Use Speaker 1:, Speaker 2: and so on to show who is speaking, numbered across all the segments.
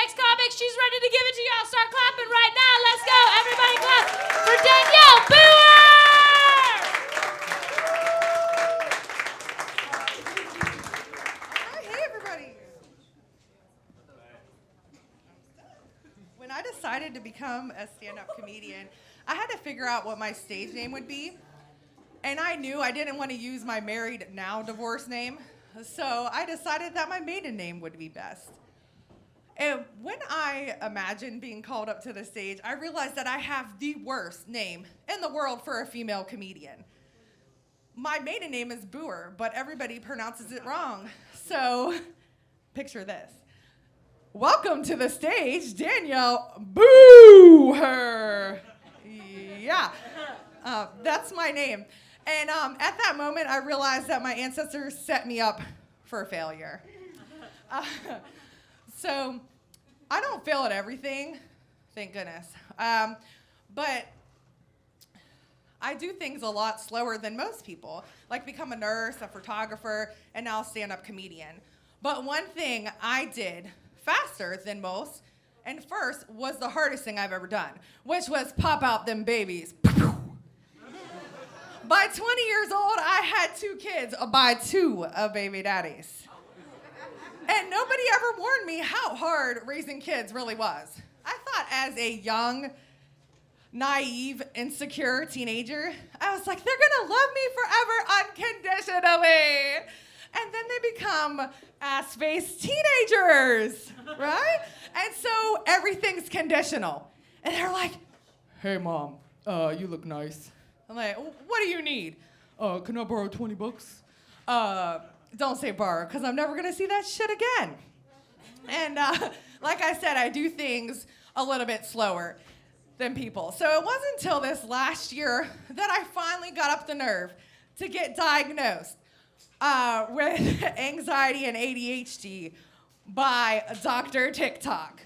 Speaker 1: next comic. She's ready to give it to y'all. Start clapping right now. Let's go. Everybody clap for Danielle Booher!
Speaker 2: Hey, everybody. When I decided to become a stand-up comedian, I had to figure out what my stage name would be. And I knew I didn't want to use my married, now divorced name. So I decided that my maiden name would be best. And when I imagined being called up to the stage, I realized that I have the worst name in the world for a female comedian. My maiden name is Booher, but everybody pronounces it wrong. So picture this. Welcome to the stage, Danielle Booher. Yeah, that's my name. And at that moment, I realized that my ancestors set me up for failure. So I don't fail at everything, thank goodness. But I do things a lot slower than most people, like become a nurse, a photographer, and now a stand-up comedian. But one thing I did faster than most, and first, was the hardest thing I've ever done, which was pop out them babies. By 20 years old, I had 2 kids by 2 baby daddies. And nobody ever warned me how hard raising kids really was. I thought as a young, naive, insecure teenager, I was like, they're gonna love me forever unconditionally. And then they become ass-faced teenagers, right? And so everything's conditional. And they're like, hey mom, you look nice. I'm like, what do you need? Can I borrow $20? Don't say borrow, because I'm never gonna see that shit again. And like I said, I do things a little bit slower than people. So it wasn't until this last year that I finally got up the nerve to get diagnosed with anxiety and ADHD by Dr. TikTok.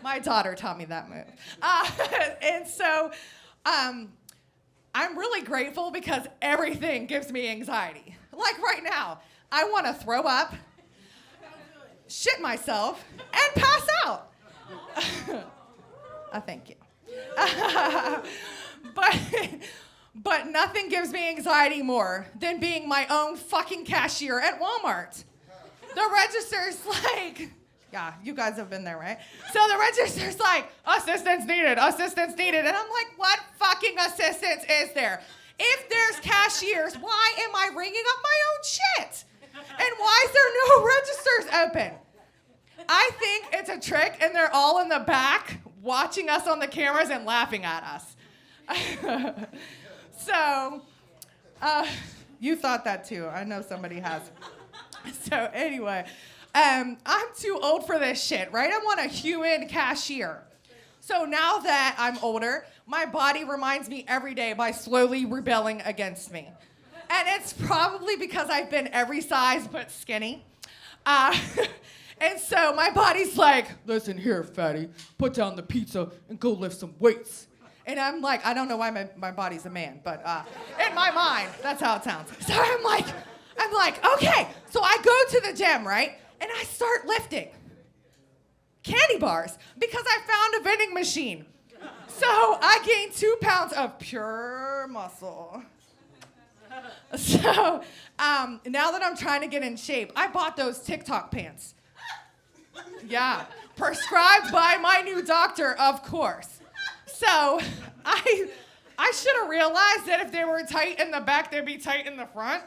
Speaker 2: My daughter taught me that move. And so I'm really grateful because everything gives me anxiety. Like right now, I want to throw up, shit myself, and pass out. Thank you. But nothing gives me anxiety more than being my own fucking cashier at Walmart. The register's like, yeah, you guys have been there, right? So the register's like, assistance needed. And I'm like, what fucking assistance is there? If there's cashiers, why am I ringing up my own shit? And why is there no registers open? I think it's a trick, and they're all in the back watching us on the cameras and laughing at us. So, you thought that too. I know somebody has. So anyway, I'm too old for this shit, right? I want a human cashier. So now that I'm older, my body reminds me every day by slowly rebelling against me. And it's probably because I've been every size but skinny. And so my body's like, listen here, fatty, put down the pizza and go lift some weights. And I'm like, I don't know why my body's a man, but in my mind, that's how it sounds. So I'm like, okay. So I go to the gym, right? And I start lifting candy bars because I found a vending machine. So I gained 2 pounds of pure muscle. So now that I'm trying to get in shape, I bought those TikTok pants. Yeah, prescribed by my new doctor, of course. So I should have realized that if they were tight in the back, they'd be tight in the front.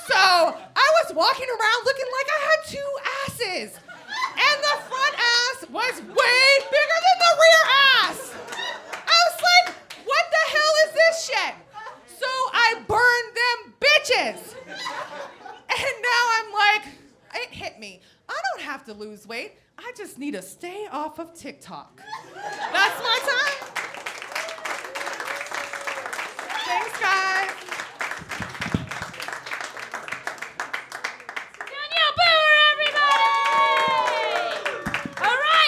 Speaker 2: So I was walking around looking like I had 2 asses. And the front ass was way bigger than the rear ass. I was like, what the hell is this shit? So I burned them bitches. And now I'm like, it hit me. I don't have to lose weight. I just need to stay off of TikTok. That's my time.